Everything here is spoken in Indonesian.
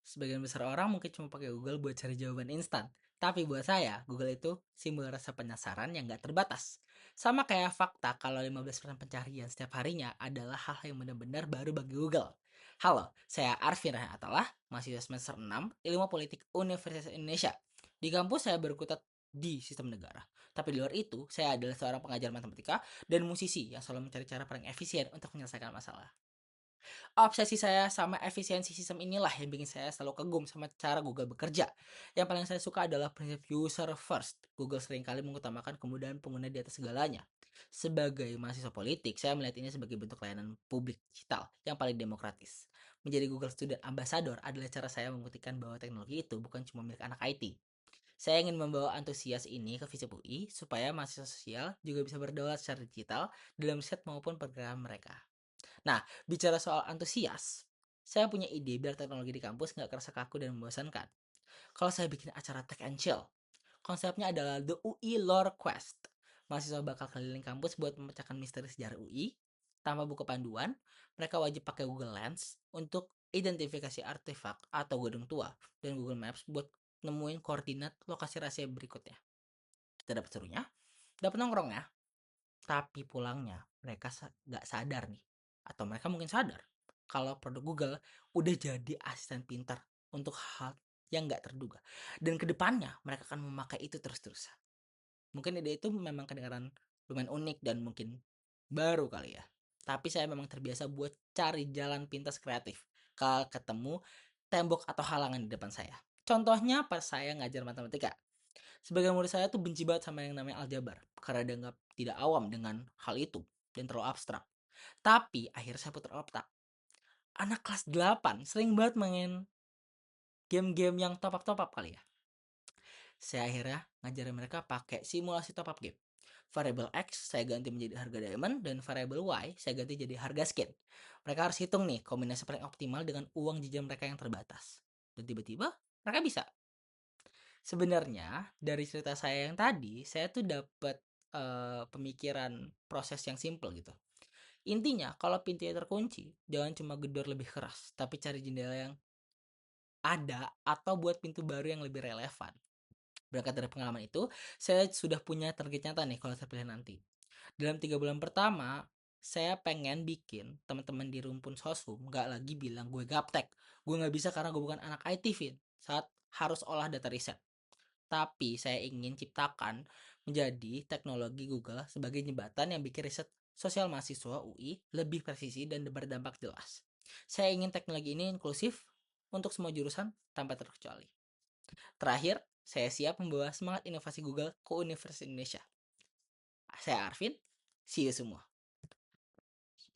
Sebagian besar orang mungkin cuma pakai Google buat cari jawaban instan. Tapi buat saya, Google itu simbol rasa penasaran yang gak terbatas. Sama kayak fakta kalau 15% pencarian setiap harinya adalah hal yang benar-benar baru bagi Google. Halo, saya Arvin Atala, mahasiswa semester 6, Ilmu Politik Universitas Indonesia. Di kampus saya berkutat di sistem negara. Tapi di luar itu, saya adalah seorang pengajar matematika dan musisi yang selalu mencari cara paling efisien untuk menyelesaikan masalah. Obsesi saya sama efisiensi sistem inilah yang bikin saya selalu kagum sama cara Google bekerja. Yang paling saya suka adalah prinsip user first. Google seringkali mengutamakan kemudahan pengguna di atas segalanya. Sebagai mahasiswa politik, saya melihat ini sebagai bentuk layanan publik digital yang paling demokratis. Menjadi Google Student Ambassador adalah cara saya membuktikan bahwa teknologi itu bukan cuma milik anak IT. Saya ingin membawa antusias ini ke FISIP UI supaya mahasiswa sosial juga bisa berdaulat secara digital dalam riset maupun pergerakan mereka. Nah, bicara soal antusias, saya punya ide biar teknologi di kampus nggak kerasa kaku dan membosankan. Kalau saya bikin acara Tech and Chill, konsepnya adalah The UI Lore Quest. Mahasiswa bakal keliling kampus buat memecahkan misteri sejarah UI. Tanpa buku panduan, mereka wajib pakai Google Lens untuk identifikasi artefak atau gedung tua dan Google Maps buat nemuin koordinat lokasi rahasia berikutnya. Kita dapat serunya, dapat nongkrongnya, tapi pulangnya mereka nggak sadar nih, atau mereka mungkin sadar kalau produk Google udah jadi asisten pintar untuk hal yang nggak terduga. Dan kedepannya mereka akan memakai itu terus-terusan. Mungkin ide itu memang kedengaran lumayan unik dan mungkin baru kali ya. Tapi saya memang terbiasa buat cari jalan pintas kreatif kalau ketemu tembok atau halangan di depan saya. Contohnya pas saya ngajar matematika. Sebagian murid saya tuh benci banget sama yang namanya aljabar karena dianggap tidak awam dengan hal itu dan terlalu abstrak. Tapi akhirnya saya putar otak. Anak kelas 8 sering banget main game-game yang top up kali ya. Saya akhirnya ngajarin mereka pakai simulasi top up game. Variable X saya ganti menjadi harga diamond dan variable Y saya ganti jadi harga skin. Mereka harus hitung nih kombinasi paling optimal dengan uang jajan mereka yang terbatas. Dan tiba-tiba mereka bisa. Sebenarnya dari cerita saya yang tadi, saya tuh dapat pemikiran proses yang simple gitu. Intinya, kalau pintunya terkunci, jangan cuma gedor lebih keras, tapi cari jendela yang ada atau buat pintu baru yang lebih relevan. Berangkat dari pengalaman itu, saya sudah punya target nyata nih kalau terpilih nanti. Dalam 3 bulan pertama, saya pengen bikin teman-teman di rumpun sosum nggak lagi bilang gue gaptek. Gue nggak bisa karena gue bukan anak IT, Vin. Saat harus olah data riset. Tapi saya ingin ciptakan menjadi teknologi Google sebagai jembatan yang bikin riset sosial mahasiswa UI lebih presisi dan berdampak jelas. Saya ingin teknologi ini inklusif untuk semua jurusan tanpa terkecuali. Terakhir, saya siap membawa semangat inovasi Google ke Universitas Indonesia. Saya Arvin, see you semua.